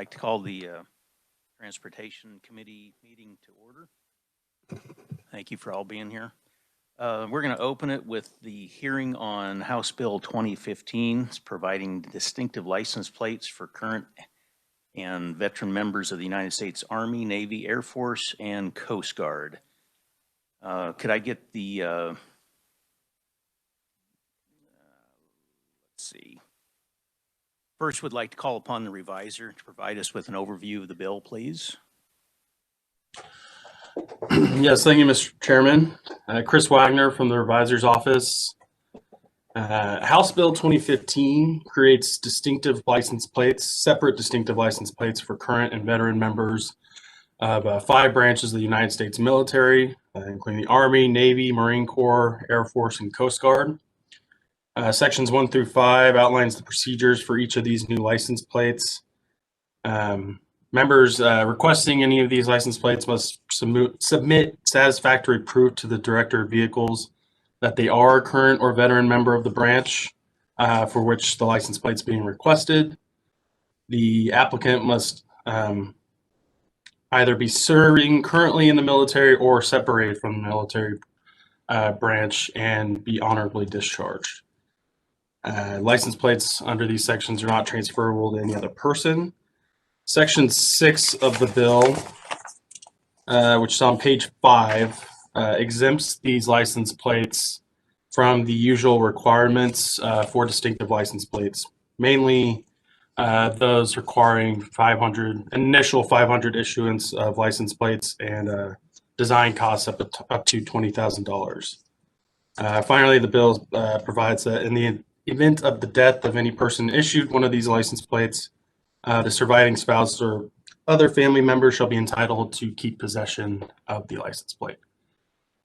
like to call the Transportation Committee meeting to order. Thank you for all being here. We're going to open it with the hearing on House Bill 2015. It's providing distinctive license plates for current and veteran members of the United States Army, Navy, Air Force, and Coast Guard. Could I get the, let's see. First, would like to call upon the reviser to provide us with an overview of the bill, please. Yes, thank you, Mr. Chairman. Chris Wagner from the revisor's office. House Bill 2015 creates distinctive license plates, separate distinctive license plates for current and veteran members of 5 branches of the United States military, including the Army, Navy, Marine Corps, Air Force, and Coast Guard. Sections 1 through 5 outlines the procedures for each of these new license plates. Members requesting any of these license plates must submit satisfactory proof to the Director of Vehicles that they are a current or veteran member of the branch for which the license plate is being requested. The applicant must either be serving currently in the military or separated from the military branch and be honorably discharged. License plates under these sections are not transferable to any other person. Section 6 of the bill, which is on page 5, exempts these license plates from the usual requirements for distinctive license plates, mainly those requiring initial 500 issuance of license plates and design costs up to $20,000. Finally, the bill provides that in the event of the death of any person issued one of these license plates, the surviving spouse or other family member shall be entitled to keep possession of the license plate.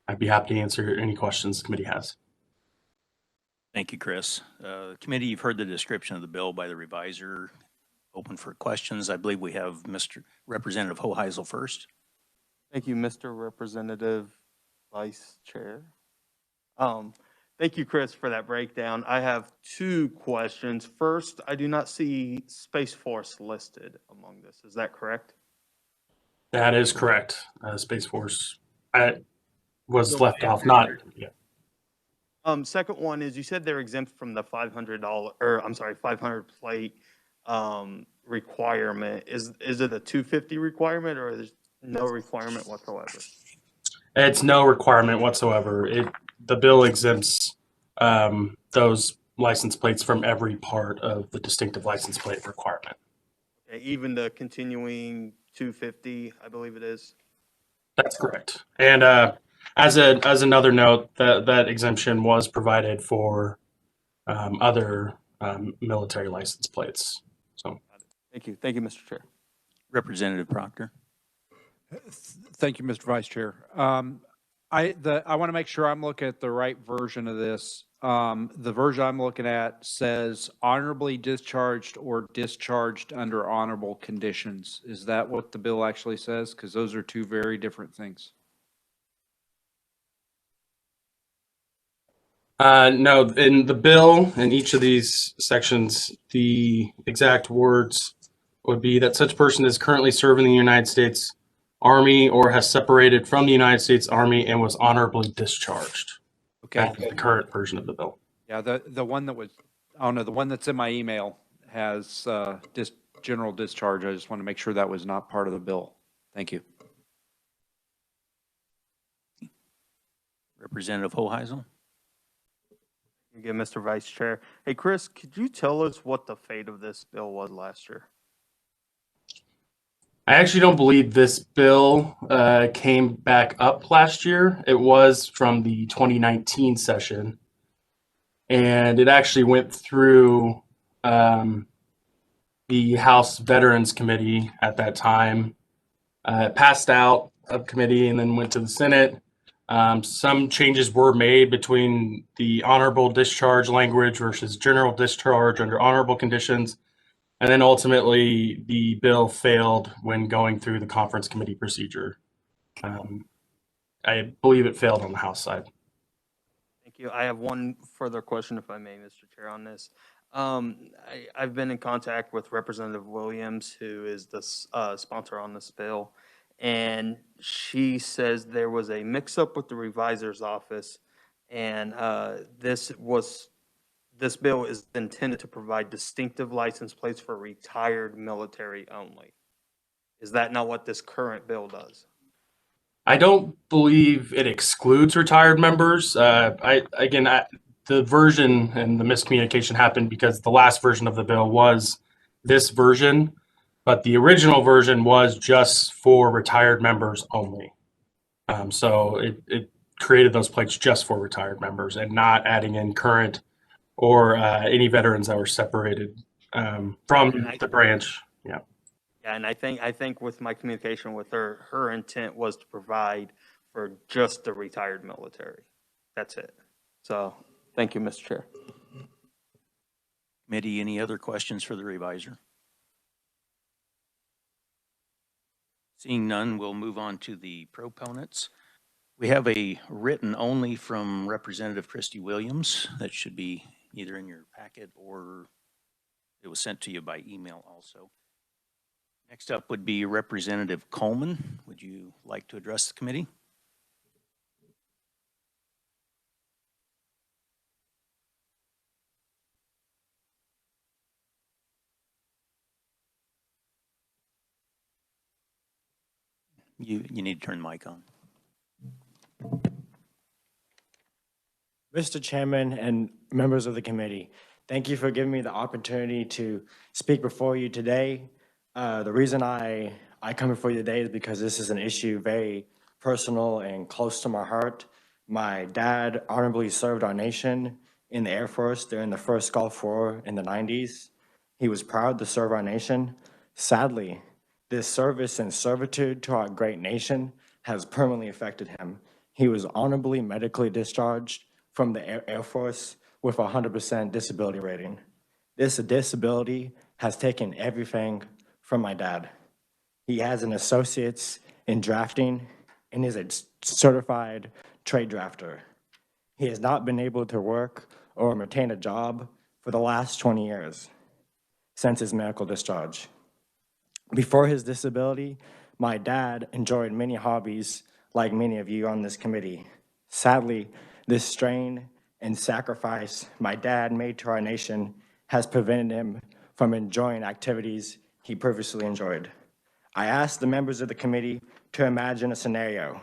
I'd be happy to answer any questions the committee has. Thank you, Chris. Committee, you've heard the description of the bill by the reviser. Open for questions. I believe we have Mr. Representative Hoheisel first. Thank you, Mr. Representative Vice Chair. Thank you, Chris, for that breakdown. I have 2 questions. First, I do not see Space Force listed among this. Is that correct? That is correct. Space Force was left off. Not. Yeah. Second one is you said they're exempt from the $500 plate requirement. Is it a 250 requirement or is no requirement whatsoever? It's no requirement whatsoever. The bill exempts those license plates from every part of the distinctive license plate requirement. Okay, even the continuing 250, I believe it is. That's correct. And as another note, that exemption was provided for other military license plates. So, thank you, Mr. Chair. Representative Proctor. Thank you, Mr. Vice Chair. I want to make sure I'm looking at the right version of this. The version I'm looking at says honorably discharged or discharged under honorable conditions. Is that what the bill actually says? Because those are 2 very different things. No, in the bill, in each of these sections, the exact words would be that such person is currently serving the United States Army or has separated from the United States Army and was honorably discharged. Okay. That's the current version of the bill. Yeah, the one that was, I don't know, the one that's in my email has general discharge. I just want to make sure that was not part of the bill. Thank you. Representative Hoheisel. Again, Mr. Vice Chair. Hey, Chris, could you tell us what the fate of this bill was last year? I actually don't believe this bill came back up last year. It was from the 2019 session, and it actually went through the House Veterans Committee at that time. It passed out of committee and then went to the Senate. Some changes were made between the honorable discharge language versus general discharge under honorable conditions. And then ultimately, the bill failed when going through the conference committee procedure. I believe it failed on the House side. Thank you. I have one further question, if I may, Mr. Chair, on this. I've been in contact with Representative Williams, who is the sponsor on this bill, and she says there was a mix-up with the revisor's office, and this bill is intended to provide distinctive license plates for retired military only. Is that not what this current bill does? I don't believe it excludes retired members. The version and the miscommunication happened because the last version of the bill was this version, but the original version was just for retired members only. So it created those plates just for retired members and not adding in current or any veterans that were separated from the branch. Yeah. Yeah, and I think with my communication with her, her intent was to provide for just the retired military. That's it. So, thank you, Mr. Chair. Committee, any other questions for the reviser? Seeing none, we'll move on to the proponents. We have a written only from Representative Christy Williams that should be either in your packet or it was sent to you by email also. Next up would be Representative Coleman. Would you like to address the committee? You need to turn the mic on. Mr. Chairman and members of the committee, thank you for giving me the opportunity to speak before you today. The reason I come before you today is because this is an issue very personal and close to my heart. My dad honorably served our nation in the Air Force during the first Gulf War in the 90s. He was proud to serve our nation. Sadly, this service and servitude to our great nation has permanently affected him. He was honorably medically discharged from the Air Force with a 100% disability rating. This disability has taken everything from my dad. He has an associate's in drafting and is a certified trade drafter. He has not been able to work or maintain a job for the last 20 years since his medical discharge. Before his disability, my dad enjoyed many hobbies like many of you on this committee. Sadly, this strain and sacrifice my dad made to our nation has prevented him from enjoying activities he previously enjoyed. I asked the members of the committee to imagine a scenario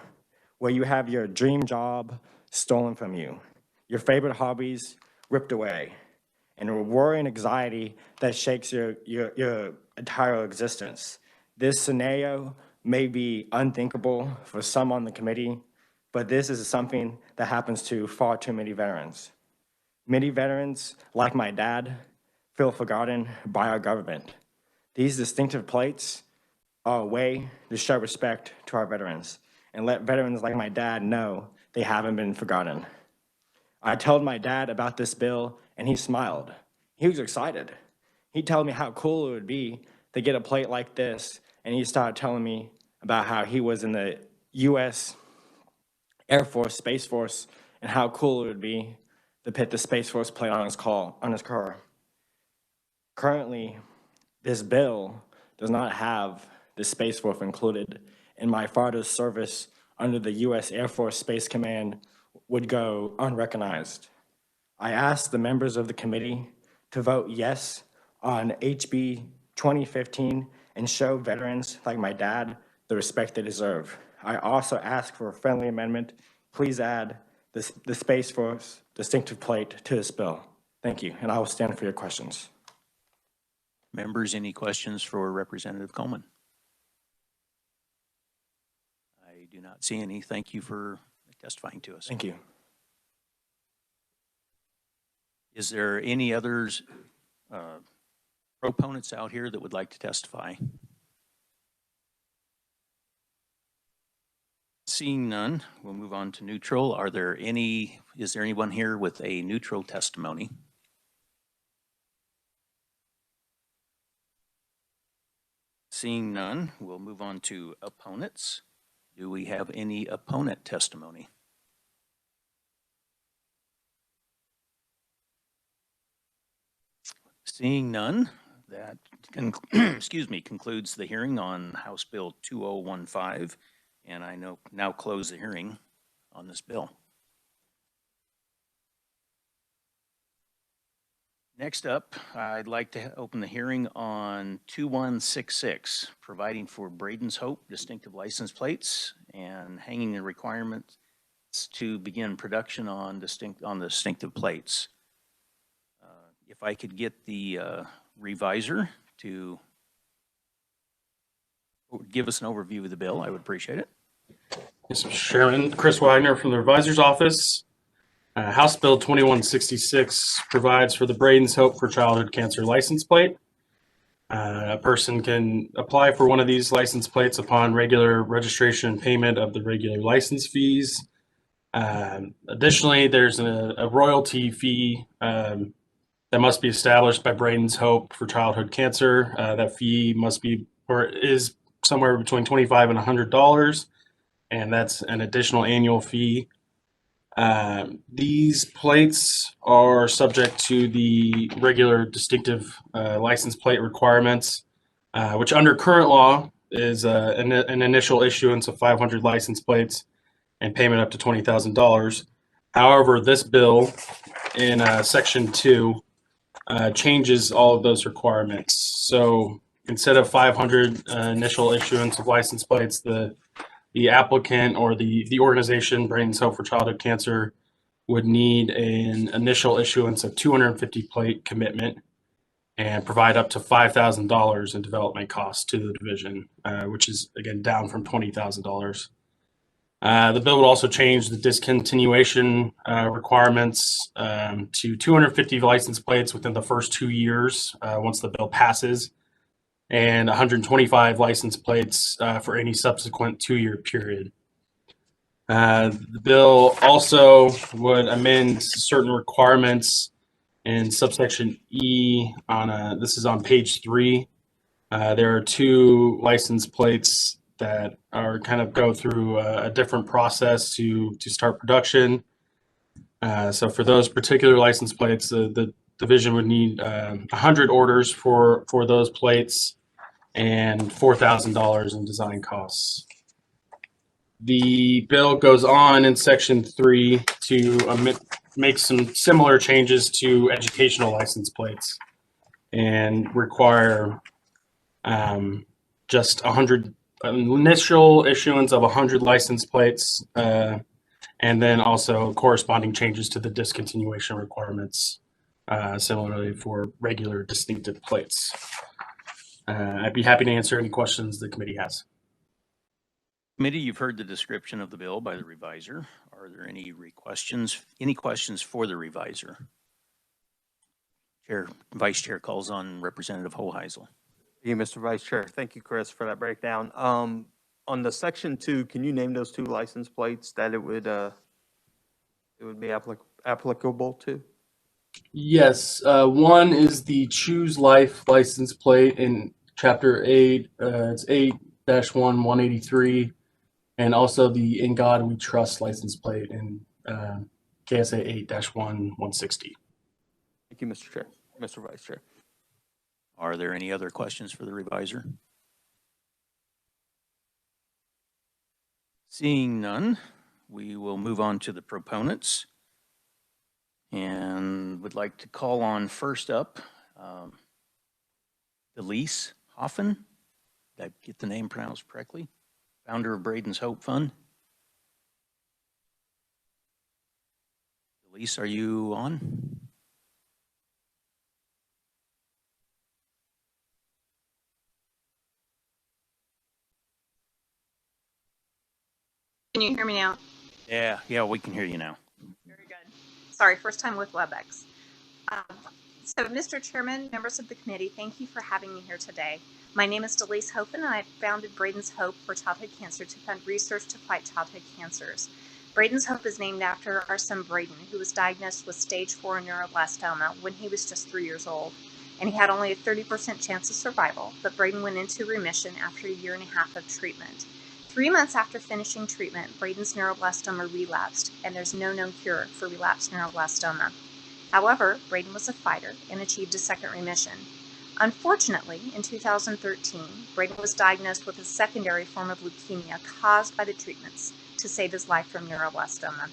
where you have your dream job stolen from you, your favorite hobbies ripped away, and a worry and anxiety that shakes your entire existence. This scenario may be unthinkable for some on the committee, but this is something that happens to far too many veterans. Many veterans, like my dad, feel forgotten by our government. These distinctive plates are a way to show respect to our veterans and let veterans like my dad know they haven't been forgotten. I told my dad about this bill and he smiled. He was excited. He told me how cool it would be to get a plate like this, and he started telling me about how he was in the U.S. Air Force, Space Force, and how cool it would be to put the Space Force plate on his car. Currently, this bill does not have the Space Force included, and my father's service under the U.S. Air Force Space Command would go unrecognized. I asked the members of the committee to vote yes on HB 2015 and show veterans like my dad the respect they deserve. I also ask for a friendly amendment. Please add the Space Force distinctive plate to this bill. Thank you, and I will stand for your questions. Members, any questions for Representative Coleman? I do not see any. Thank you for testifying to us. Thank you. Is there any others, proponents out here that would like to testify? Seeing none, we'll move on to neutral. Is there anyone here with a neutral testimony? Seeing none, we'll move on to opponents. Do we have any opponent testimony? Seeing none, that excuse me, concludes the hearing on House Bill 2015, and I now close the hearing on this bill. Next up, I'd like to open the hearing on 2166, providing for Braden's Hope distinctive license plates and hanging the requirements to begin production on the distinctive plates. If I could get the reviser to give us an overview of the bill, I would appreciate it. Yes, Mr. Chairman, Chris Wagner from the Revisor's Office. House Bill 2166 provides for the Braden's Hope for Childhood Cancer license plate. A person can apply for one of these license plates upon regular registration and payment of the regular license fees. Additionally, there's a royalty fee that must be established by Braden's Hope for Childhood Cancer. That fee must be or is somewhere between $25 and $100, and that's an additional annual fee. These plates are subject to the regular distinctive license plate requirements, which under current law is an initial issuance of 500 license plates and payment up to $20,000. However, this bill in Section 2 changes all of those requirements. So instead of 500 initial issuance of license plates, the applicant or the organization, Braden's Hope for Childhood Cancer, would need an initial issuance of 250 plate commitment and provide up to $5,000 in development costs to the division, which is, again, down from $20,000. The bill would also change the discontinuation requirements to 250 license plates within the first 2 years once the bill passes, and 125 license plates for any subsequent 2-year period. The bill also would amend certain requirements in subsection E this is on page 3. There are 2 license plates that are kind of go through a different process to start production. So for those particular license plates, the division would need 100 orders for those plates and $4,000 in design costs. The bill goes on in section 3 to make some similar changes to educational license plates and require just 100 initial issuance of 100 license plates, and then also corresponding changes to the discontinuation requirements, similarly for regular distinctive plates. I'd be happy to answer any questions the committee has. Committee, you've heard the description of the bill by the reviser. Are there any questions for the reviser? Vice Chair calls on Representative Hoheisel. Thank you, Mr. Vice Chair. Thank you, Chris, for that breakdown. On the section 2, can you name those 2 license plates that it would be applicable to? Yes, one is the Choose Life license plate in Chapter 8. It's 8-1-183, and also the In God We Trust license plate in KSA 8-1-160. Thank you, Mr. Chair. Mr. Vice Chair. Are there any other questions for the reviser? Seeing none, we will move on to the proponents. And would like to call on first up, Elise Hoffen. Did I get the name pronounced correctly? Founder of Braden's Hope Fund. Elise, are you on? Can you hear me now? Yeah, we can hear you now. Very good. Sorry, first time with WebEx. So, Mr. Chairman, members of the committee, thank you for having me here today. My name is Delise Hopen, and I founded Braden's Hope for Childhood Cancer to fund research to fight childhood cancers. Braden's Hope is named after our son Braden, who was diagnosed with stage 4 neuroblastoma when he was just 3 years old. And he had only a 30% chance of survival, but Braden went into remission after 1.5 years of treatment. 3 months after finishing treatment, Braden's neuroblastoma relapsed, and there's no known cure for relapsed neuroblastoma. However, Braden was a fighter and achieved a second remission. Unfortunately, in 2013, Braden was diagnosed with a secondary form of leukemia caused by the treatments to save his life from neuroblastoma.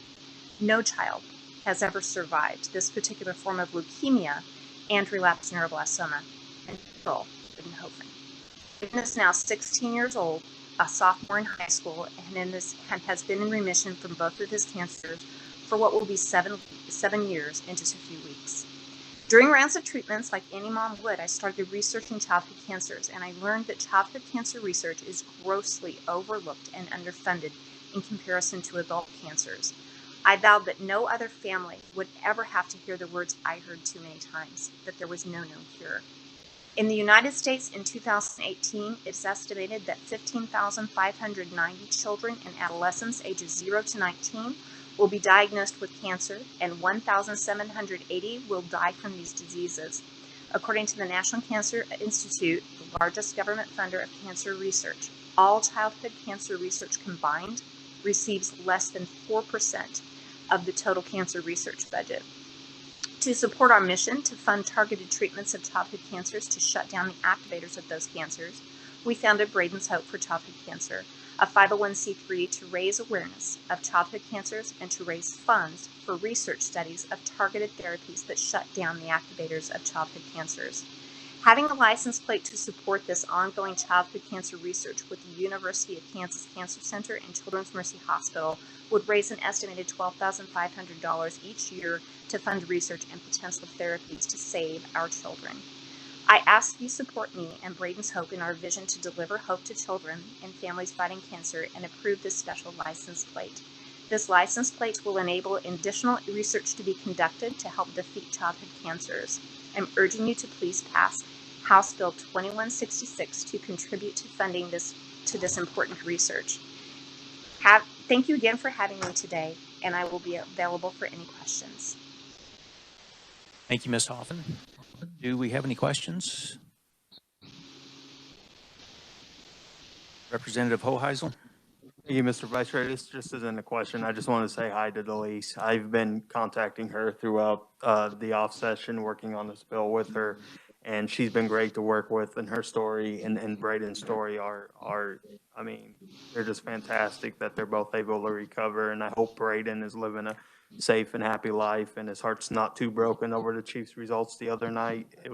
No child has ever survived this particular form of leukemia and relapsed neuroblastoma until Braden Hofen. Braden is now 16 years old, a sophomore in high school, and has been in remission from both of his cancers for what will be 7 years in just a few weeks. During rounds of treatments, like any mom would, I started researching childhood cancers, and I learned that childhood cancer research is grossly overlooked and underfunded in comparison to adult cancers. I vowed that no other family would ever have to hear the words I heard too many times, that there was no known cure. In the United States in 2018, it's estimated that 15,590 children and adolescents ages 0 to 19 will be diagnosed with cancer, and 1,780 will die from these diseases. According to the National Cancer Institute, the largest government funder of cancer research, all childhood cancer research combined receives less than 4% of the total cancer research budget. To support our mission to fund targeted treatments of childhood cancers to shut down the activators of those cancers, we founded Braden's Hope for Childhood Cancer, a 501c3 to raise awareness of childhood cancers and to raise funds for research studies of targeted therapies that shut down the activators of childhood cancers. Having a license plate to support this ongoing childhood cancer research with the University of Kansas Cancer Center and Children's Mercy Hospital would raise an estimated $12,500 each year to fund research and potential therapies to save our children. I ask you support me and Braden's Hope in our vision to deliver hope to children and families fighting cancer and approve this special license plate. This license plate will enable additional research to be conducted to help defeat childhood cancers. I'm urging you to please pass House Bill 2166 to contribute to funding this important research. Thank you again for having me today, and I will be available for any questions. Thank you, Ms. Hoffen. Do we have any questions? Representative Hoheisel? Thank you, Mr. Vice Chair. This just isn't a question. I just want to say hi to Delise. I've been contacting her throughout the off session, working on this bill with her, and she's been great to work with. And her story and Braden's story are I mean, they're just fantastic that they're both able to recover. And I hope Braden is living a safe and happy life, and his heart's not too broken over the Chiefs results the other night. It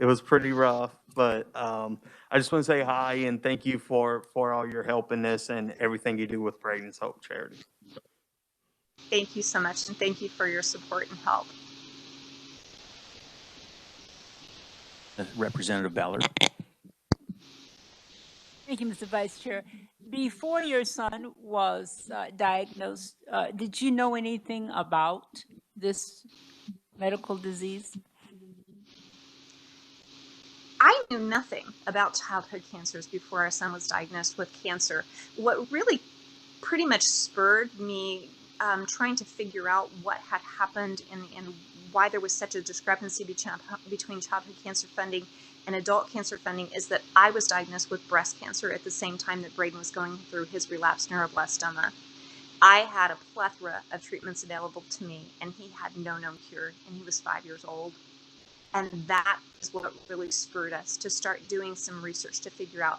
was pretty rough, but I just want to say hi and thank you for all your help in this and everything you do with Braden's Hope Charity. Thank you so much, and thank you for your support and help. Representative Ballard? Thank you, Mr. Vice Chair. Before your son was diagnosed, did you know anything about this medical disease? I knew nothing about childhood cancers before our son was diagnosed with cancer. What really pretty much spurred me trying to figure out what had happened and why there was such a discrepancy between childhood cancer funding and adult cancer funding is that I was diagnosed with breast cancer at the same time that Braden was going through his relapsed neuroblastoma. I had a plethora of treatments available to me, and he had no known cure, and he was 5 years old. And that is what really spurred us to start doing some research to figure out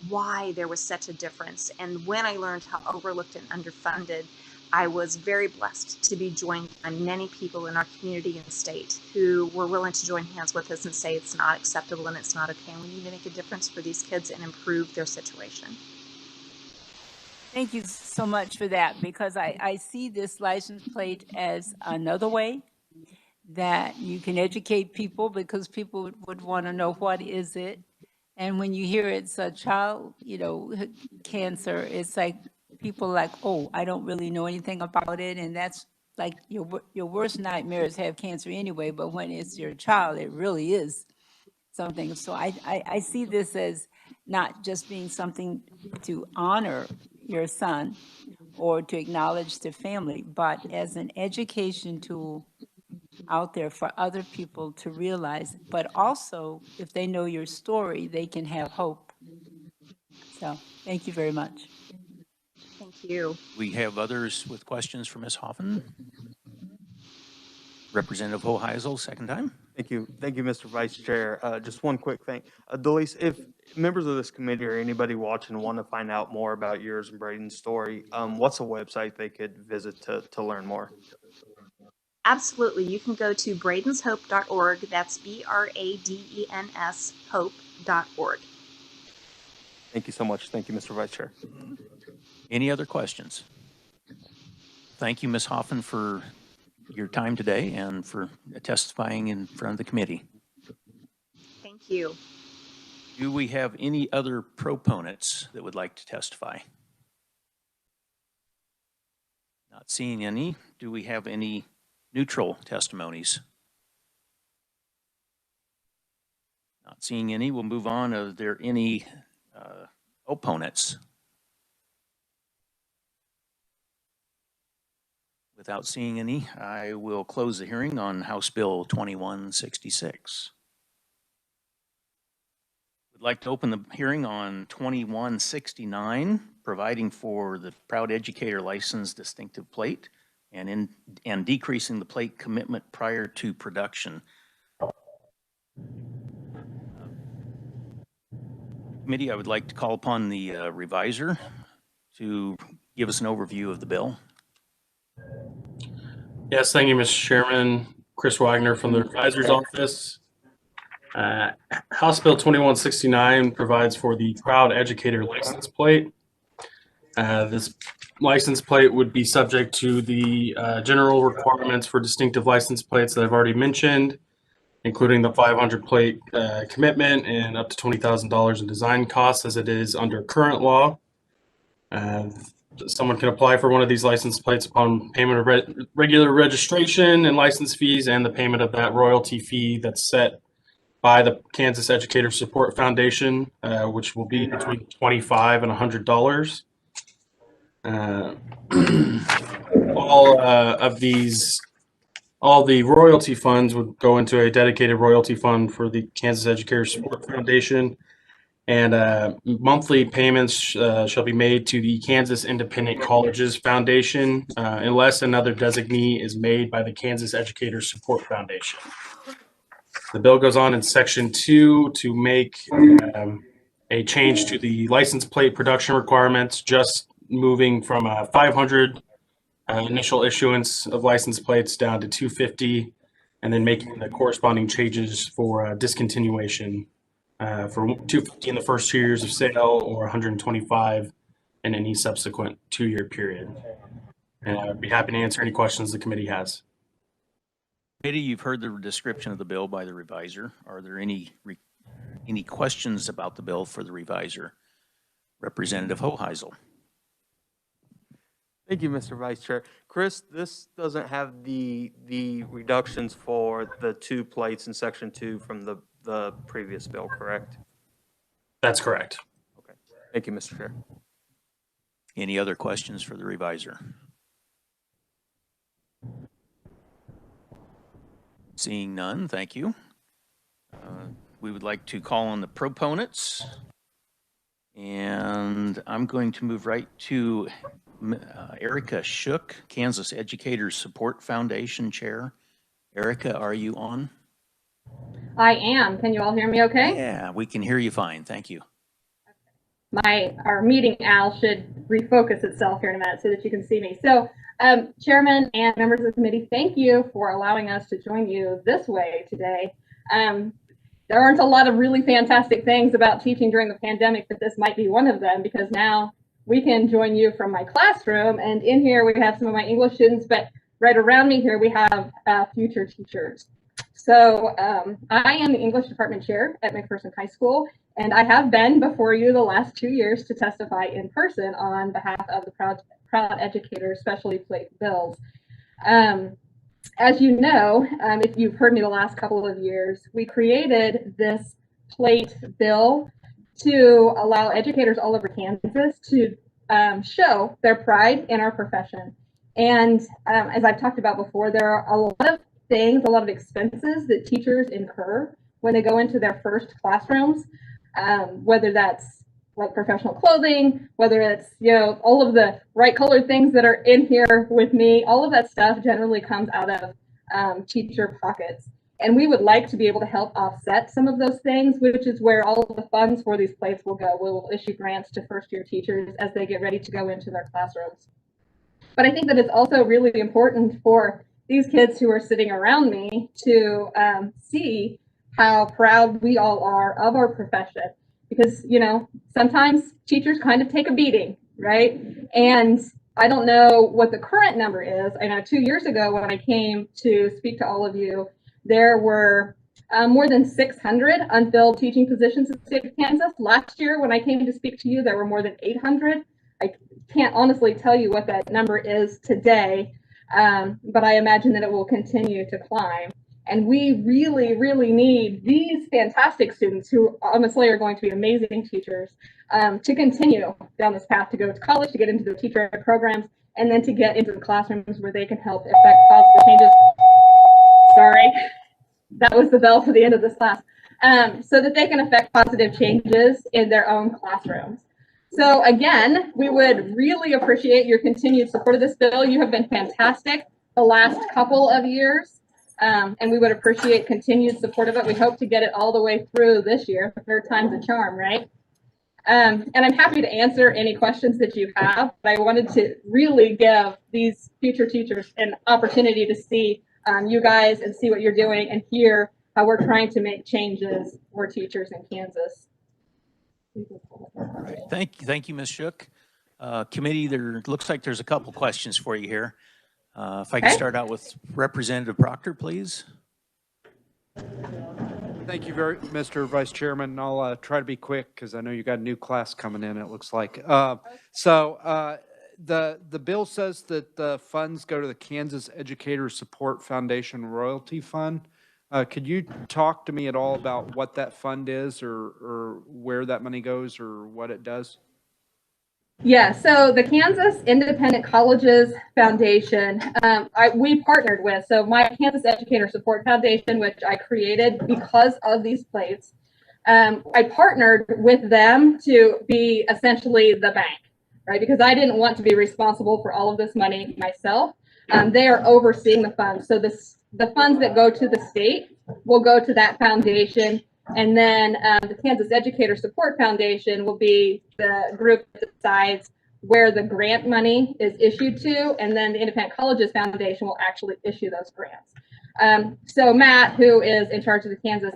why there was such a difference. And when I learned how overlooked and underfunded, I was very blessed to be joined by many people in our community and state who were willing to join hands with us and say it's not acceptable and it's not okay. And we need to make a difference for these kids and improve their situation. Thank you so much for that, because I see this license plate as another way that you can educate people, because people would want to know what is it. And when you hear it's a child, cancer, it's like people like, oh, I don't really know anything about it. And that's like your worst nightmares have cancer anyway, but when it's your child, it really is something. So I see this as not just being something to honor your son or to acknowledge the family, but as an education tool out there for other people to realize, but also if they know your story, they can have hope. So thank you very much. Thank you. We have others with questions for Ms. Hoffen. Representative Hoheisel, second time. Thank you, Mr. Vice Chair. Just one quick thing. Delise, if members of this committee or anybody watching want to find out more about yours and Braden's story, what's a website they could visit to learn more? Absolutely. You can go to bradenshope.org. That's BRADENS hope.org. Thank you so much. Thank you, Mr. Vice Chair. Any other questions? Thank you, Ms. Hoffman, for your time today and for testifying in front of the committee. Thank you. Do we have any other proponents that would like to testify? Not seeing any. Do we have any neutral testimonies? Not seeing any. We'll move on. Are there any opponents? Without seeing any, I will close the hearing on House Bill 2166. Would like to open the hearing on 2169, providing for the Proud Educator License distinctive plate and decreasing the plate commitment prior to production. Committee, I would like to call upon the reviser to give us an overview of the bill. Yes, thank you, Mr. Chairman. Chris Wagner from the Revisor's Office. House Bill 2169 provides for the Proud Educator License Plate. This license plate would be subject to the general requirements for distinctive license plates that I've already mentioned, including the 500 plate commitment and up to $20,000 in design costs as it is under current law. Someone can apply for one of these license plates upon payment of regular registration and license fees and the payment of that royalty fee that's set by the Kansas Educator Support Foundation, which will be between $25 and $100. All the royalty funds would go into a dedicated royalty fund for the Kansas Educator Support Foundation. And monthly payments shall be made to the Kansas Independent Colleges Foundation unless another designee is made by the Kansas Educator Support Foundation. The bill goes on in Section 2 to make a change to the license plate production requirements, just moving from 500 initial issuance of license plates down to 250, and then making the corresponding changes for discontinuation. For 250 in the first 2 years of sale or 125 in any subsequent 2-year period. And I'd be happy to answer any questions the committee has. Committee, you've heard the description of the bill by the reviser. Are there any questions about the bill for the reviser? Representative Hoheisel. Thank you, Mr. Vice Chair. Chris, this doesn't have the reductions for the 2 plates in Section 2 from the previous bill, correct? That's correct. Okay. Thank you, Mr. Chair. Any other questions for the reviser? Seeing none, thank you. We would like to call on the proponents. And I'm going to move right to Erica Shook, Kansas Educators Support Foundation Chair. Erica, are you on? I am. Can you all hear me okay? Yeah, we can hear you fine. Thank you. Our meeting owl should refocus itself here in a minute so that you can see me. So, Chairman and members of the committee, thank you for allowing us to join you this way today. There aren't a lot of really fantastic things about teaching during the pandemic, but this might be one of them because now we can join you from my classroom, and in here we have some of my English students, but right around me here we have future teachers. So I am the English department chair at McPherson High School, and I have been before you the last 2 years to testify in person on behalf of the Proud Educator Specialty Plate bills. As you know, if you've heard me the last couple of years, we created this plate bill to allow educators all over Kansas to show their pride in our profession. And as I've talked about before, there are a lot of things, a lot of expenses that teachers incur when they go into their first classrooms, whether that's like professional clothing, whether it's, you know, all of the bright colored things that are in here with me, all of that stuff generally comes out of teacher pockets. And we would like to be able to help offset some of those things, which is where all of the funds for these plates will go. We'll issue grants to first-year teachers as they get ready to go into their classrooms. But I think that it's also really important for these kids who are sitting around me to see how proud we all are of our profession. Because, you know, sometimes teachers kind of take a beating, right? And I don't know what the current number is. I know 2 years ago when I came to speak to all of you, there were more than 600 unfilled teaching positions in the state of Kansas. Last year when I came to speak to you, there were more than 800. I can't honestly tell you what that number is today, but I imagine that it will continue to climb. And we really, really need these fantastic students who honestly are going to be amazing teachers to continue down this path, to go to college, to get into the teacher programs, and then to get into the classrooms where they can help affect positive changes. Sorry, that was the bell for the end of this class. So that they can affect positive changes in their own classrooms. So again, we would really appreciate your continued support of this bill. You have been fantastic the last couple of years, and we would appreciate continued support of it. We hope to get it all the way through this year. Third time's a charm, right? And I'm happy to answer any questions that you have, but I wanted to really give these future teachers an opportunity to see you guys and see what you're doing and hear how we're trying to make changes for teachers in Kansas. Right. Thank you, Ms. Shook. Committee, there looks like there's a couple questions for you here. If I can start out with Representative Proctor, please. Thank you Mr. Vice Chairman. I'll try to be quick because I know you got a new class coming in, it looks like. The bill says that the funds go to the Kansas Educator Support Foundation Royalty Fund. Could you talk to me at all about what that fund is or where that money goes or what it does? Yeah, so the Kansas Independent Colleges Foundation, we partnered with, so my Kansas Educator Support Foundation, which I created because of these plates, I partnered with them to be essentially the bank, right? Because I didn't want to be responsible for all of this money myself. They are overseeing the funds. So the funds that go to the state will go to that foundation. And then the Kansas Educator Support Foundation will be the group that decides where the grant money is issued to. And then the Independent Colleges Foundation will actually issue those grants. So Matt, who is in charge of the Kansas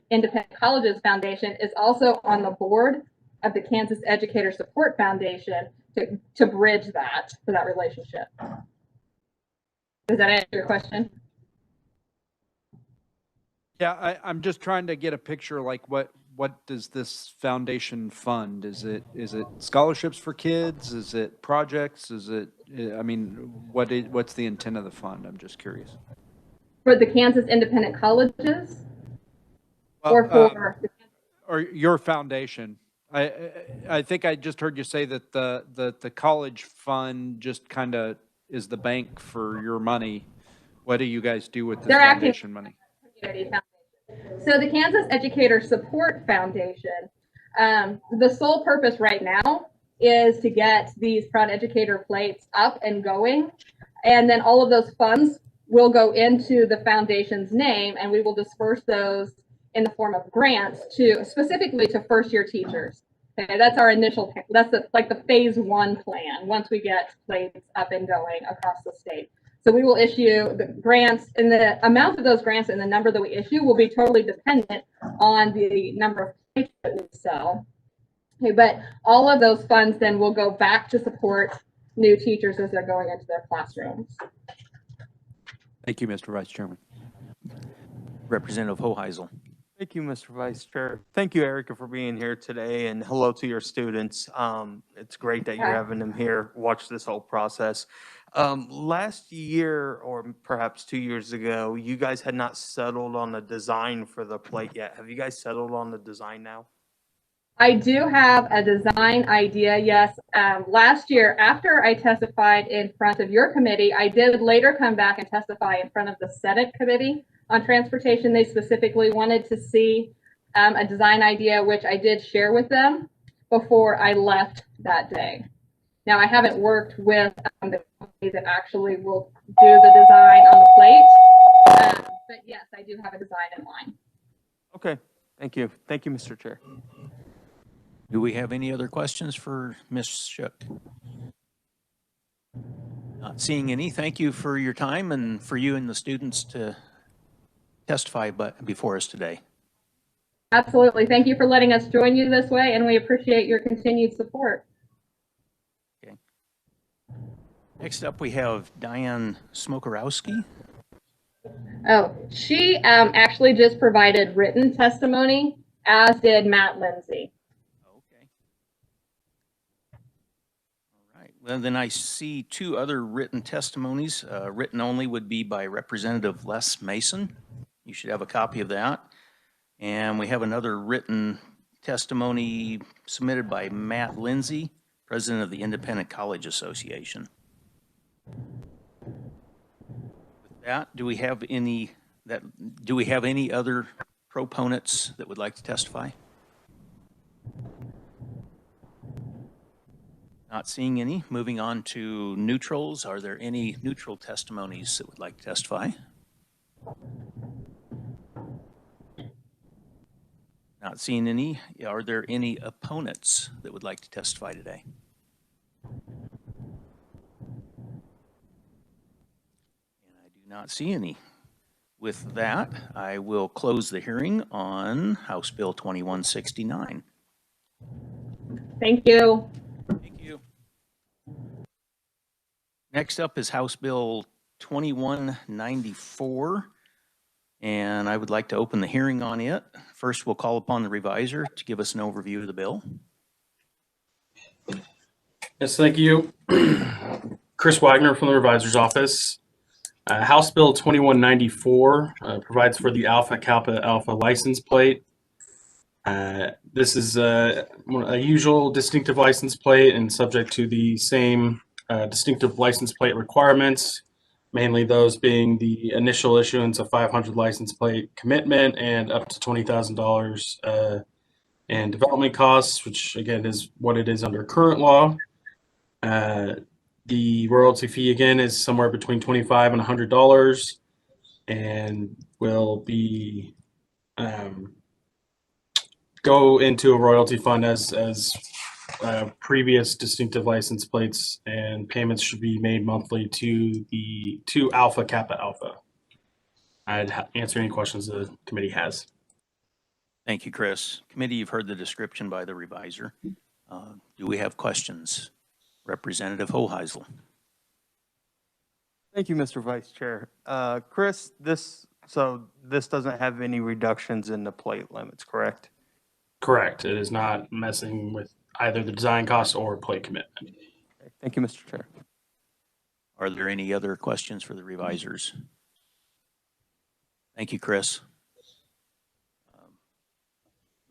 Independent Colleges Foundation, is also on the board of the Kansas Educator Support Foundation to bridge that for that relationship. Does that answer your question? Yeah, I'm just trying to get a picture, like what does this foundation fund? Is it scholarships for kids? Is it projects? Is it, I mean, what's the intent of the fund? I'm just curious. For the Kansas Independent Colleges? Or your foundation? I think I just heard you say that the college fund just kind of is the bank for your money. What do you guys do with this foundation money? So the Kansas Educator Support Foundation, the sole purpose right now is to get these Proud Educator plates up and going. And then all of those funds will go into the foundation's name, and we will disperse those in the form of grants specifically to first-year teachers. Okay, that's our initial, that's like the phase one plan once we get plates up and going across the state. So we will issue the grants, and the amount of those grants and the number that we issue will be totally dependent on the number of plates that we sell. Okay, but all of those funds then will go back to support new teachers as they're going into their classrooms. Thank you, Mr. Vice Chairman. Representative Hoheisel. Thank you, Mr. Vice Chair. Thank you, Erica, for being here today, and hello to your students. It's great that you're having them here, watch this whole process. Last year, or perhaps 2 years ago, you guys had not settled on a design for the plate yet. Have you guys settled on the design now? I do have a design idea, yes. Last year, after I testified in front of your committee, I did later come back and testify in front of the Senate Committee on Transportation. They specifically wanted to see a design idea, which I did share with them before I left that day. Now, I haven't worked with the that actually will do the design on the plate. But yes, I do have a design in mind. Okay, thank you. Thank you, Mr. Chair. Do we have any other questions for Ms. Shook? Not seeing any. Thank you for your time and for you and the students to testify before us today. Absolutely. Thank you for letting us join you this way, and we appreciate your continued support. Okay. Next up, we have Diane Smokarowski. Oh, she actually just provided written testimony, as did Matt Lindsay. Okay. All right. Well, then I see two other written testimonies. Written only would be by Representative Les Mason. You should have a copy of that. And we have another written testimony submitted by Matt Lindsay, President of the Independent College Association. With that, do we have any other proponents that would like to testify? Not seeing any. Moving on to neutrals. Are there any neutral testimonies that would like to testify? Not seeing any. Are there any opponents that would like to testify today? And I do not see any. With that, I will close the hearing on House Bill 2169. Thank you. Thank you. Next up is House Bill 2194. And I would like to open the hearing on it. First, we'll call upon the reviser to give us an overview of the bill. Yes, thank you. Chris Wagner from the revisor's office. House Bill 2194 provides for the Alpha Kappa Alpha license plate. This is a usual distinctive license plate and subject to the same distinctive license plate requirements, mainly those being the initial issuance of 500 license plate commitment and up to $20,000 in development costs, which again is what it is under current law. The royalty fee again is somewhere between $25 and $100 and will be go into a royalty fund as previous distinctive license plates, and payments should be made monthly to Alpha Kappa Alpha. I'd answer any questions the committee has. Thank you, Chris. Committee, you've heard the description by the reviser. Do we have questions? Representative Hoheisel. Thank you, Mr. Vice Chair. Chris, this doesn't have any reductions in the plate limits, correct? Correct. It is not messing with either the design costs or plate commitment. Okay, thank you, Mr. Chair. Are there any other questions for the revisers? Thank you, Chris.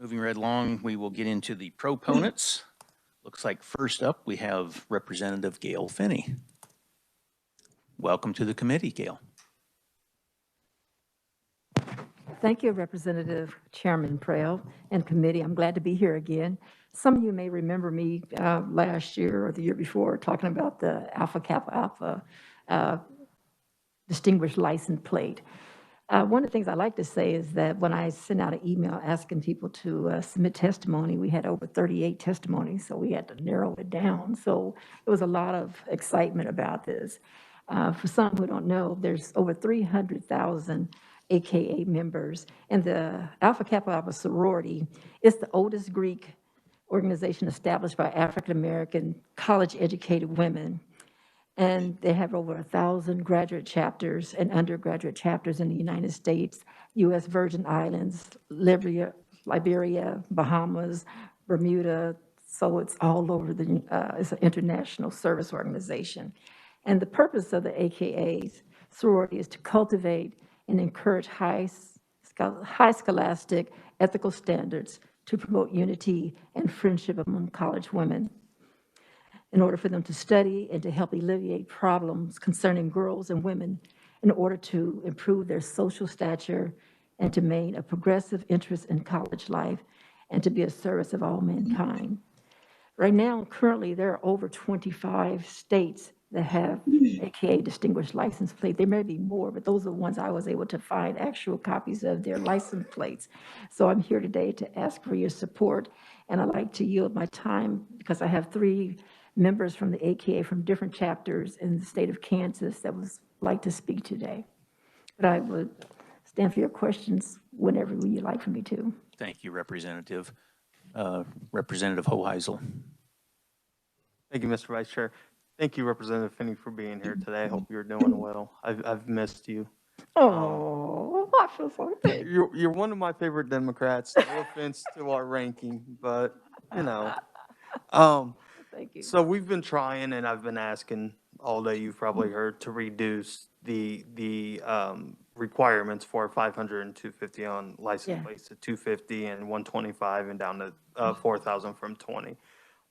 Moving right along, we will get into the proponents. Looks like first up, we have Representative Gail Finney. Welcome to the committee, Gail. Thank you, Representative Chairman Prell and committee. I'm glad to be here again. Some of you may remember me last year or the year before talking about the Alpha Kappa Alpha distinguished license plate. One of the things I like to say is that when I sent out an email asking people to submit testimony, we had over 38 testimonies, so we had to narrow it down. So there was a lot of excitement about this. For some who don't know, there's over 300,000 AKA members, and the Alpha Kappa Alpha sorority is the oldest Greek organization established by African-American college-educated women. And they have over 1,000 graduate chapters and undergraduate chapters in the United States, U.S. Virgin Islands, Liberia, Bahamas, Bermuda. So it's all over it's an international service organization. And the purpose of the AKA's sorority is to cultivate and encourage high scholastic ethical standards to promote unity and friendship among college women, in order for them to study and to help alleviate problems concerning girls and women, in order to improve their social stature and to maintain a progressive interest in college life and to be a service of all mankind. Right now, currently, there are over 25 states that have AKA distinguished license plate. There may be more, but those are the ones I was able to find actual copies of their license plates. So I'm here today to ask for your support, and I'd like to yield my time because I have 3 members from the AKA from different chapters in the state of Kansas that would like to speak today. But I would stand for your questions whenever you'd like for me to. Thank you, Representative. Representative Hoheisel. Thank you, Mr. Vice Chair. Thank you, Representative Finney, for being here today. I hope you're doing well. I've missed you. Oh, I feel so bad. You're one of my favorite Democrats. No offense to our ranking, but you know. Thank you. So we've been trying, and I've been asking all day. You've probably heard to reduce the requirements for 500 and 250 on license plates to 250 and 125 and down to 4,000 from 20.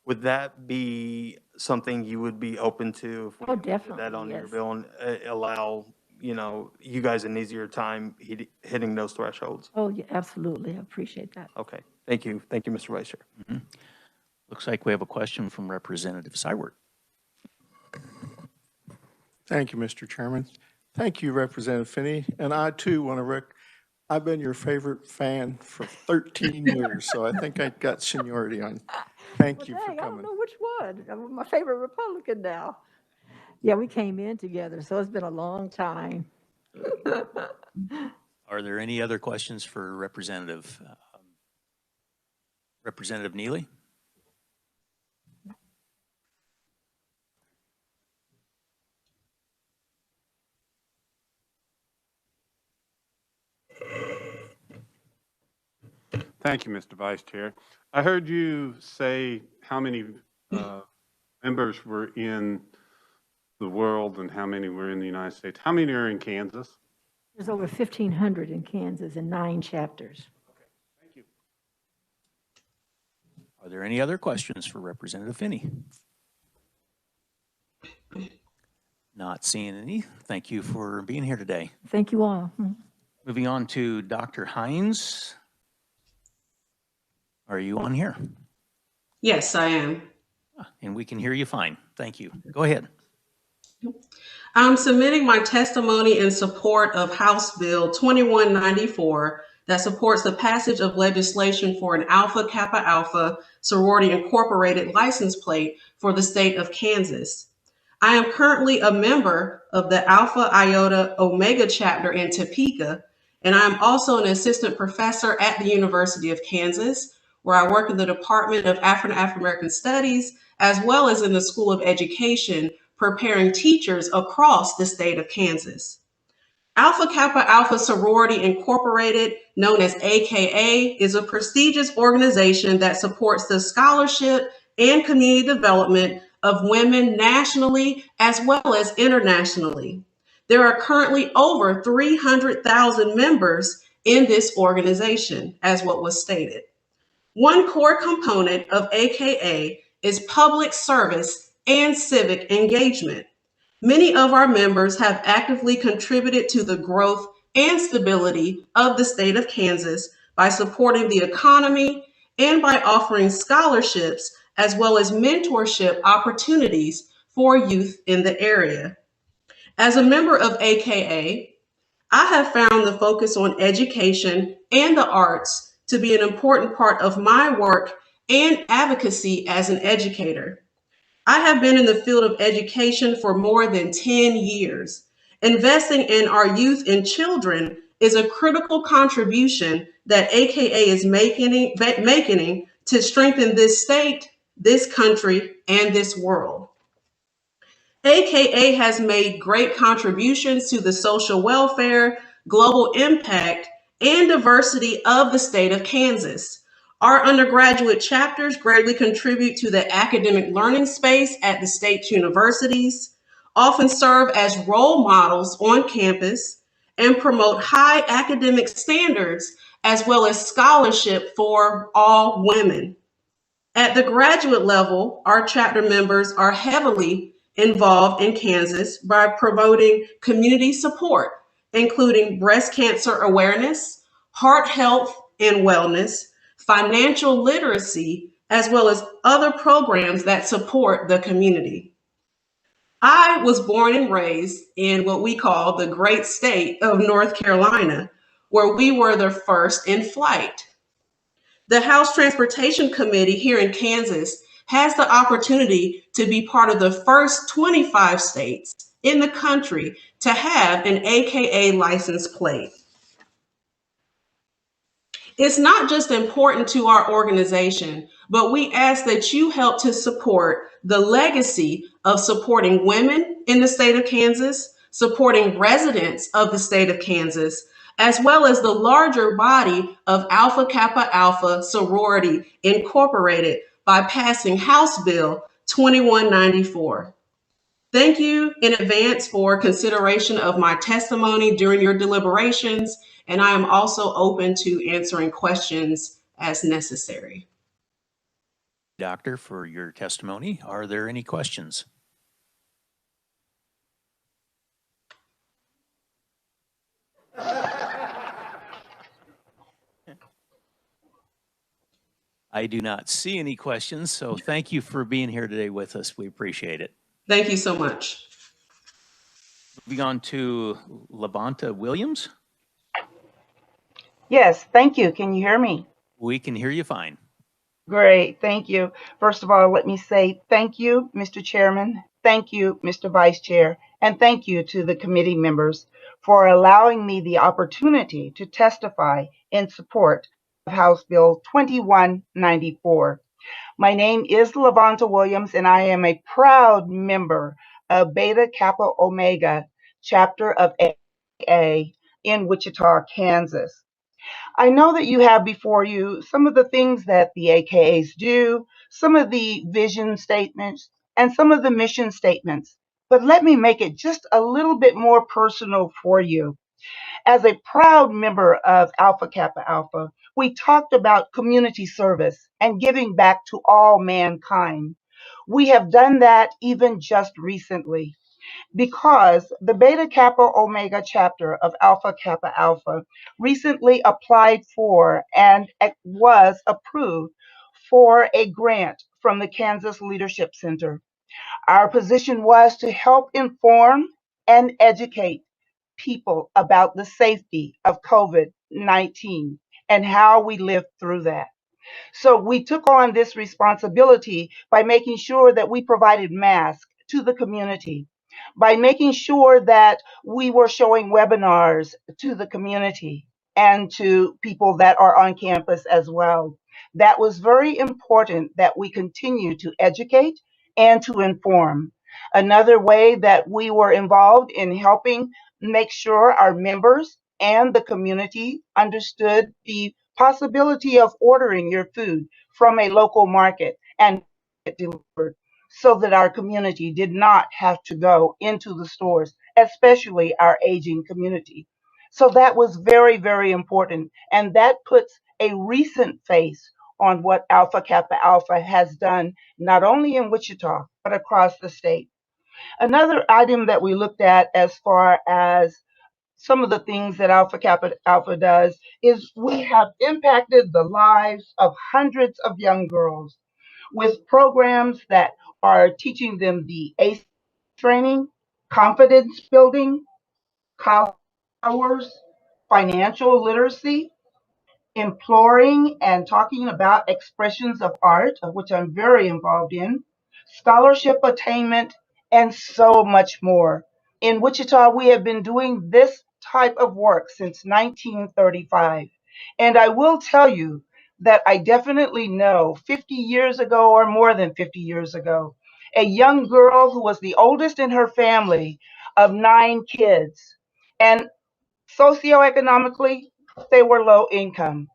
Would that be something you would be open to if we did definitely, that on your yes. bill and allow, you guys an easier time hitting those thresholds? Oh, yeah, absolutely. I appreciate that. Okay. Thank you. Thank you, Mr. Vice Chair. Mm-hmm. Looks like we have a question from Representative Seiwert. Thank you, Mr. Chairman. Thank you, Representative Finney. And I too want to I've been your favorite fan for 13 years, so I think I got seniority on. Thank you for Dang, I don't coming. know which one. I'm my favorite Republican now. Yeah, we came in together, so it's been a long time. Are there any other questions for Representative? Representative Neely? Thank you, Mr. Vice Chair. I heard you say how many members were in the world and how many were in the United States. How many are in Kansas? There's over 1,500 in Kansas in 9 chapters. Okay, thank you. Are there any other questions for Representative Finney? Not seeing any. Thank you for being here today. Thank you all. Moving on to Dr. Hines. Are you on here? Yes, I am. And we can hear you fine. Thank you. Go ahead. I'm submitting my testimony in support of House Bill 2194 that supports the passage of legislation for an Alpha Kappa Alpha Sorority Incorporated license plate for the state of Kansas. I am currently a member of the Alpha Iota Omega chapter in Topeka, and I am also an assistant professor at the University of Kansas, where I work in the Department of African American Studies, as well as in the School of Education, preparing teachers across the state of Kansas. Alpha Kappa Alpha Sorority Incorporated, known as AKA, is a prestigious organization that supports the scholarship and community development of women nationally as well as internationally. There are currently over 300,000 members in this organization, as what was stated. One core component of AKA is public service and civic engagement. Many of our members have actively contributed to the growth and stability of the state of Kansas by supporting the economy and by offering scholarships as well as mentorship opportunities for youth in the area. As a member of AKA, I have found the focus on education and the arts to be an important part of my work and advocacy as an educator. I have been in the field of education for more than 10 years. Investing in our youth and children is a critical contribution that AKA is making to strengthen this state, this country, and this world. AKA has made great contributions to the social welfare, global impact, and diversity of the state of Kansas. Our undergraduate chapters greatly contribute to the academic learning space at the state universities, often serve as role models on campus, and promote high academic standards as well as scholarship for all women. At the graduate level, our chapter members are heavily involved in Kansas by promoting community support, including breast cancer awareness, heart health and wellness, financial literacy, as well as other programs that support the community. I was born and raised in what we call the great state of North Carolina, where we were the first in flight. The House Transportation Committee here in Kansas has the opportunity to be part of the first 25 states in the country to have an AKA license plate. It's not just important to our organization, but we ask that you help to support the legacy of supporting women in the state of Kansas, supporting residents of the state of Kansas, as well as the larger body of Alpha Kappa Alpha Sorority Incorporated by passing House Bill 2194. Thank you in advance for consideration of my testimony during your deliberations, and I am also open to answering questions as necessary. Doctor, for your testimony. Are there any questions? I do not see any questions, so thank you for being here today with us. We appreciate it. Thank you so much. Moving on to Levanta Williams. Yes, thank you. Can you hear me? We can hear you fine. Great, thank you. First of all, let me say thank you, Mr. Chairman. Thank you, Mr. Vice Chair, and thank you to the committee members for allowing me the opportunity to testify in support of House Bill 2194. My name is Levanta Williams, and I am a proud member of Beta Kappa Omega chapter of AA in Wichita, Kansas. I know that you have before you some of the things that the AKAs do, some of the vision statements, and some of the mission statements. But let me make it just a little bit more personal for you. As a proud member of Alpha Kappa Alpha, we talked about community service and giving back to all mankind. We have done that even just recently, because the Beta Kappa Omega chapter of Alpha Kappa Alpha recently applied for and was approved for a grant from the Kansas Leadership Center. Our position was to help inform and educate people about the safety of COVID-19 and how we lived through that. So we took on this responsibility by making sure that we provided masks to the community, by making sure that we were showing webinars to the community and to people that are on campus as well. That was very important that we continue to educate and to inform. Another way that we were involved in helping make sure our members and the community understood the possibility of ordering your food from a local market and get delivered, so that our community did not have to go into the stores, especially our aging community. So that was very, very important. And that puts a recent face on what Alpha Kappa Alpha has done, not only in Wichita, but across the state. Another item that we looked at as far as some of the things that Alpha Kappa Alpha does is we have impacted the lives of hundreds of young girls with programs that are teaching them the ACE training, confidence building, college hours, financial literacy, imploring and talking about expressions of art, of which I'm very involved in, scholarship attainment, and so much more. In Wichita, we have been doing this type of work since 1935. And I will tell you that I definitely know 50 years ago, or more than 50 years ago, a young girl who was the oldest in her family of 9 kids. And socioeconomically, they were low income,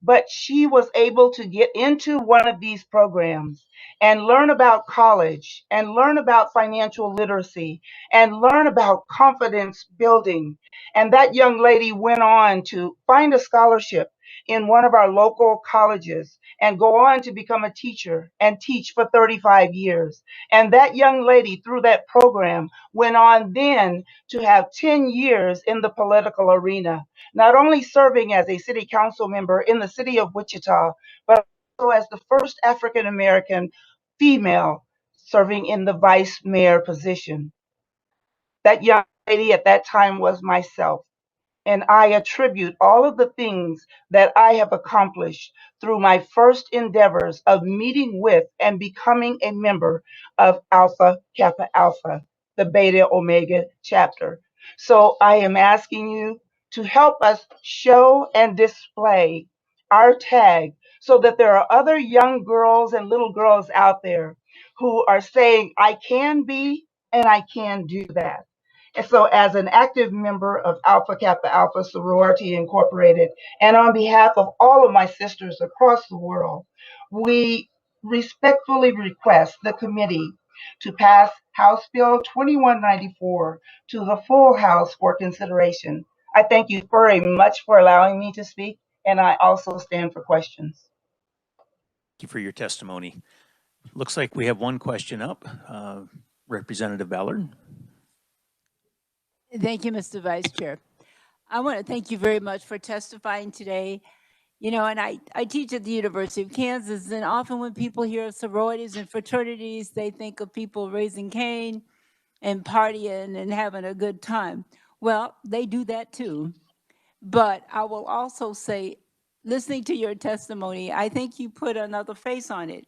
but she was able to get into one of these programs and learn about college and learn about financial literacy and learn about confidence building. And that young lady went on to find a scholarship in one of our local colleges and go on to become a teacher and teach for 35 years. And that young lady, through that program, went on then to have 10 years in the political arena, not only serving as a city council member in the city of Wichita, but also as the first African American female serving in the vice mayor position. That young lady at that time was myself. And I attribute all of the things that I have accomplished through my first endeavors of meeting with and becoming a member of Alpha Kappa Alpha, the Beta Omega chapter. So I am asking you to help us show and display our tag so that there are other young girls and little girls out there who are saying, I can be and I can do that. And so, as an active member of Alpha Kappa Alpha Sorority Incorporated, and on behalf of all of my sisters across the world, we respectfully request the committee to pass House Bill 2194 to the full House for consideration. I thank you very much for allowing me to speak, and I also stand for questions. Thank you for your testimony. Looks like we have one question up. Representative Ballard. Thank you, Mr. Vice Chair. I want to thank you very much for testifying today. You know, and I teach at the University of Kansas, and often when people hear of sororities and fraternities, they think of people raising Cain and partying and having a good time. Well, they do that too. But I will also say, listening to your testimony, I think you put another face on it,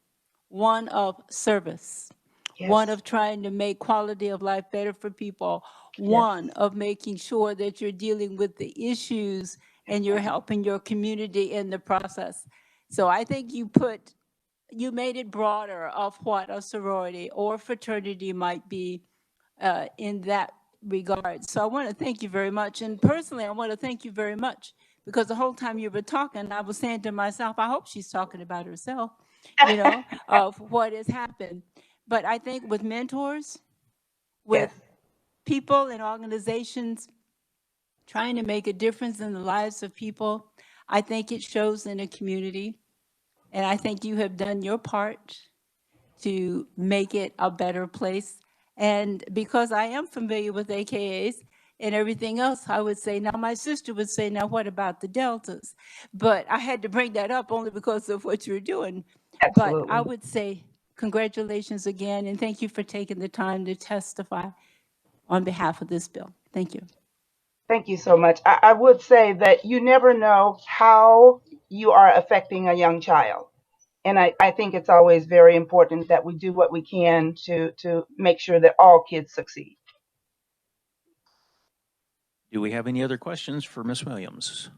one of service. Yes. One of trying to make quality of life better for people, one of making sure that you're dealing with the issues and you're helping your community in the process. So I think you made it broader of what a sorority or fraternity might be in that regard. So I want to thank you very much. And personally, I want to thank you very much because the whole time you were talking, I was saying to myself, I hope she's talking about herself, you know, of what has happened. But I think with mentors, with people and organizations trying to make a difference in the lives of people, I think it shows in a community. And I think you have done your part to make it a better place. And because I am familiar with AKAs and everything else, I would say, now my sister would say, now what about the Deltas? But I had to bring that up only because of what you're doing. Absolutely. But I would say, congratulations again, and thank you for taking the time to testify on behalf of this bill. Thank you. Thank you so much. I would say that you never know how you are affecting a young child. And I think it's always very important that we do what we can to make sure that all kids succeed. Do we have any other questions for Ms. Williams?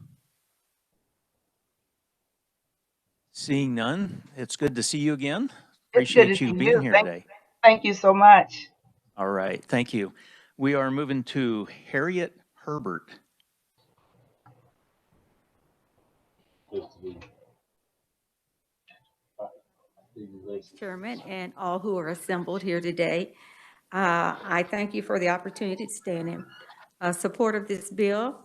Seeing none, it's good to see you again. Appreciate you being here today. Thank you so much. All right, thank you. We are moving to Harriet Herbert. Chairman and all who are assembled here today. I thank you for the opportunity to stand in support of this bill,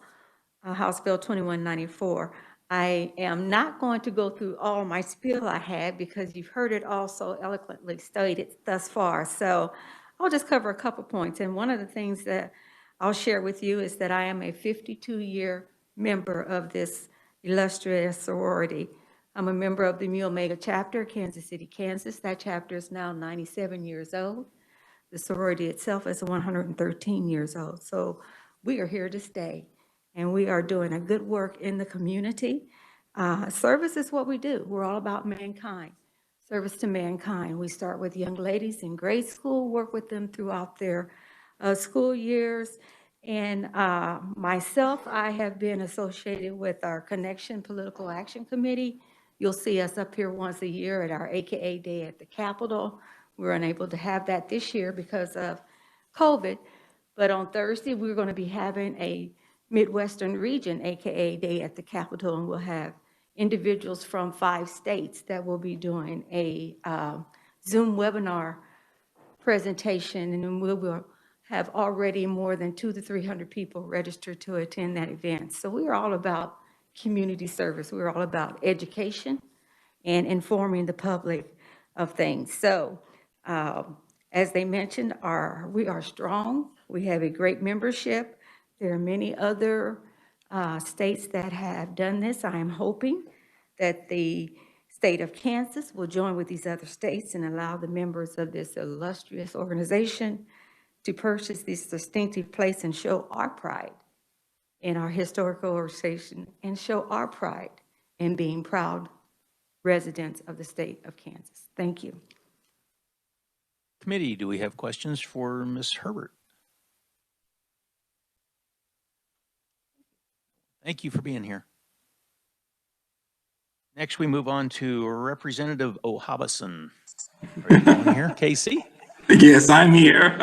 House Bill 2194. I am not going to go through all my spiel I had because you've heard it all so eloquently stated thus far. So I'll just cover a couple points. And one of the things that I'll share with you is that I am a 52-year member of this illustrious sorority. I'm a member of the Mu Omega chapter, Kansas City, Kansas. That chapter is now 97 years old. The sorority itself is 113 years old. So we are here to stay, and we are doing a good work in the community. Service is what we do. We're all about mankind, service to mankind. We start with young ladies in grade school, work with them throughout their school years. And myself, I have been associated with our Connection Political Action Committee. You'll see us up here once a year at our AKA Day at the Capitol. We're unable to have that this year because of COVID. But on Thursday, we're going to be having a Midwestern Region AKA Day at the Capitol, and we'll have individuals from 5 states that will be doing a Zoom webinar presentation, and we will have already more than 200 to 300 people registered to attend that event. So we are all about community service. We're all about education and informing the public of things. So as they mentioned, we are strong. We have a great membership. There are many other states that have done this. I am hoping that the state of Kansas will join with these other states and allow the members of this illustrious organization to purchase this distinctive place and show our pride in our historical organization and show our pride in being proud residents of the state of Kansas. Thank you. Committee, do we have questions for Ms. Herbert? Thank you for being here. Next, we move on to Representative O'Hobson. Are you down here, Casey? Yes, I'm here.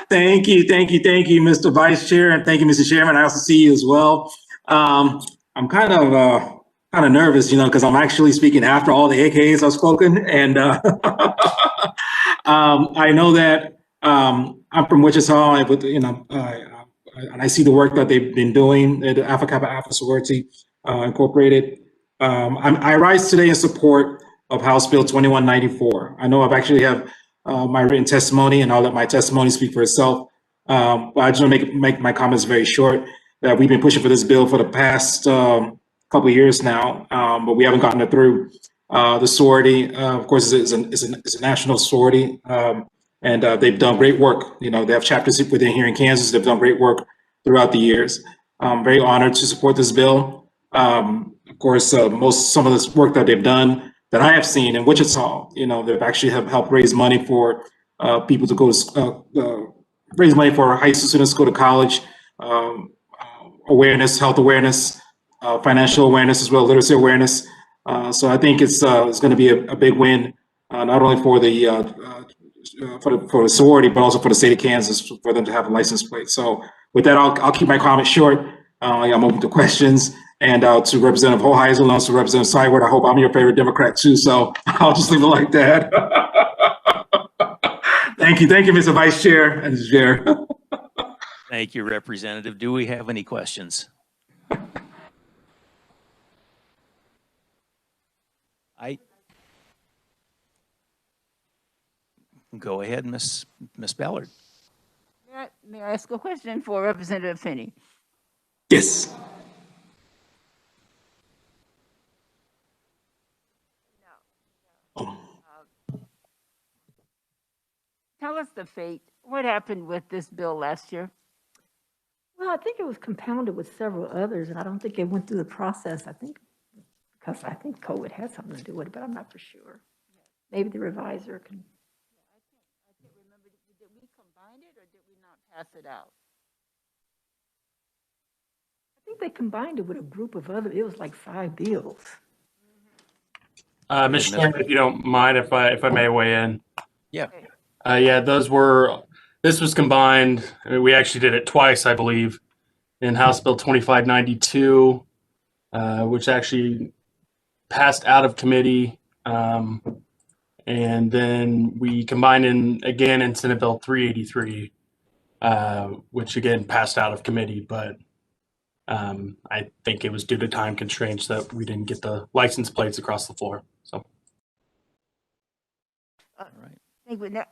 Thank you, Mr. Vice Chair, and thank you, Mr. Chairman. I also see you as well. I'm kind of nervous, because I'm actually speaking after all the AKs have spoken, and I know that I'm from Wichita, and I see the work that they've been doing at Alpha Kappa Alpha Sorority Incorporated. I rise today in support of House Bill 2194. I know I've actually have my written testimony, and I'll let my testimony speak for itself. But I just want to make my comments very short. That we've been pushing for this bill for the past couple of years now, but we haven't gotten it through. The sorority, of course, is a national sorority, and they've done great work. They have chapters within here in Kansas. They've done great work throughout the years. I'm very honored to support this bill. Of course, some of this work that they've done that I have seen in Wichita, they've actually helped raise money for people to go to raise money for high school students to go to college, awareness, health awareness, financial awareness as well, literacy awareness. So I think it's going to be a big win, not only for the sorority, but also for the state of Kansas for them to have a license plate. So with that, I'll keep my comments short. I'm open to questions. And to Representative Hoheisel and also Representative Syward, I hope I'm your favorite Democrat too. So I'll just leave it like that. Thank you, Mr. Vice Chair and Mr. Chair. Thank you, Representative. Do we have any questions? Go ahead, Miss Ballard. May I ask a question for Representative Finney? Yes. Tell us the fate. What happened with this bill last year? Well, I think it was compounded with several others, and I don't think it went through the process. Because I think COVID had something to do with it, but I'm not for sure. Maybe the reviser can. I can't remember. Did we combine it or did we not pass it out? I think they combined it with a group of other. It was like 5 bills. Mr. Chairman, if you don't mind, if I may weigh in. Yeah. This was combined. We actually did it twice, I believe, in House Bill 2592, which actually passed out of committee. And then we combined again in Senate Bill 383, which again passed out of committee. But I think it was due to time constraints that we didn't get the license plates across the floor. So.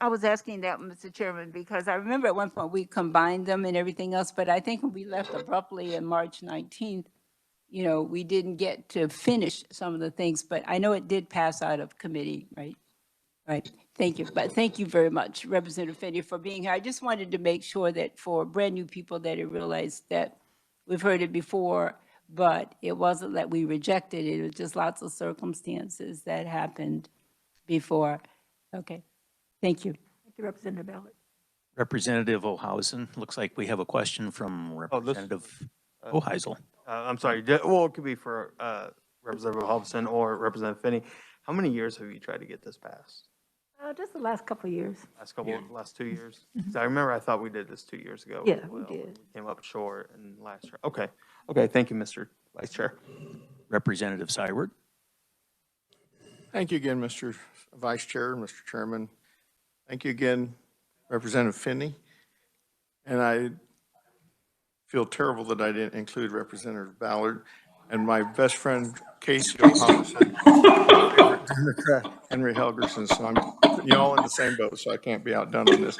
I was asking that, Mr. Chairman, because I remember at one point we combined them and everything else, but I think when we left abruptly on March 19th, we didn't get to finish some of the things, but I know it did pass out of committee, right? Right. Thank you. But thank you very much, Representative Finney, for being here. I just wanted to make sure that for brand new people that it realized that we've heard it before, but it wasn't that we rejected it. It was just lots of circumstances that happened before. Okay. Thank you. Thank you, Representative Ballard. Representative O'Hausen, looks like we have a question from Representative Hoheisel. I'm sorry. Well, it could be for Representative Hobson or Representative Finney. How many years have you tried to get this passed? Just the last couple of years. Last 2 years? I remember I thought we did this 2 years ago. Yeah, we did. We came up short in last year. Okay. Thank you, Mr. Vice Chair. Representative Syward. Thank you again, Mr. Vice Chair, Mr. Chairman. Thank you again, Representative Finney. And I feel terrible that I didn't include Representative Ballard and my best friend, Casey O'Hobson, Democrat Henry Helgerson. So I'm putting you all in the same boat, so I can't be outdone on this.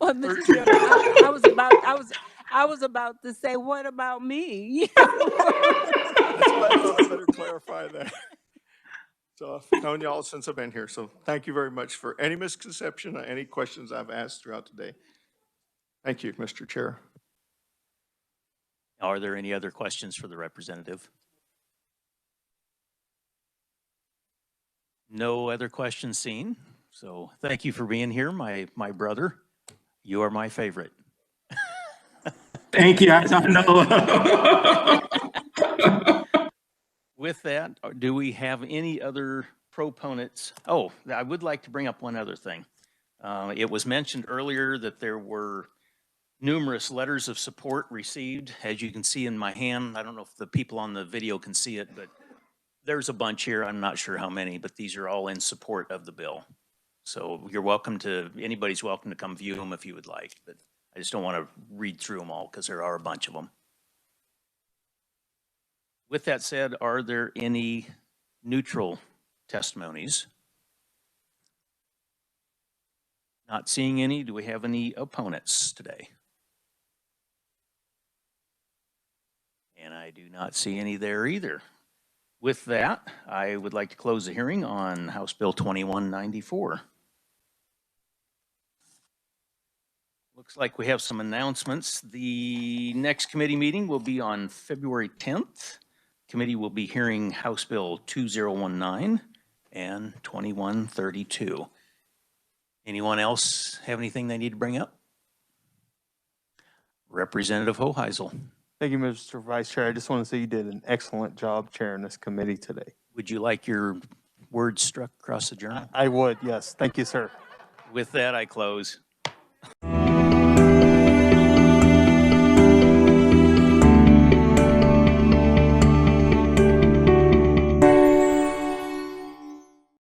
Well, Mr. Chairman, I was about to say, what about me? That's why I thought I better clarify that. So I've known y'all since I've been here, so thank you very much for any misconception or any questions I've asked throughout today. Thank you, Mr. Chair. Are there any other questions for the representative? No other questions seen. So thank you for being here, my brother. You are my favorite. Thank you. I don't know. With that, do we have any other proponents? Oh, I would like to bring up one other thing. It was mentioned earlier that there were numerous letters of support received. As you can see in my hand, I don't know if the people on the video can see it, but there's a bunch here. I'm not sure how many, but these are all in support of the bill. So you're welcome to, anybody's welcome to come view them if you would like, but I just don't want to read through them all because there are a bunch of them. With that said, are there any neutral testimonies? Not seeing any. Do we have any opponents today? And I do not see any there either. With that, I would like to close the hearing on House Bill 2194. Looks like we have some announcements. The next committee meeting will be on February 10th. Committee will be hearing House Bill 2019 and 2132. Anyone else have anything they need to bring up? Representative Hoheisel. Thank you, Mr. Vice Chair. I just want to say you did an excellent job chairing this committee today. Would you like your words struck across the journal? I would, yes. Thank you, sir. With that, I close.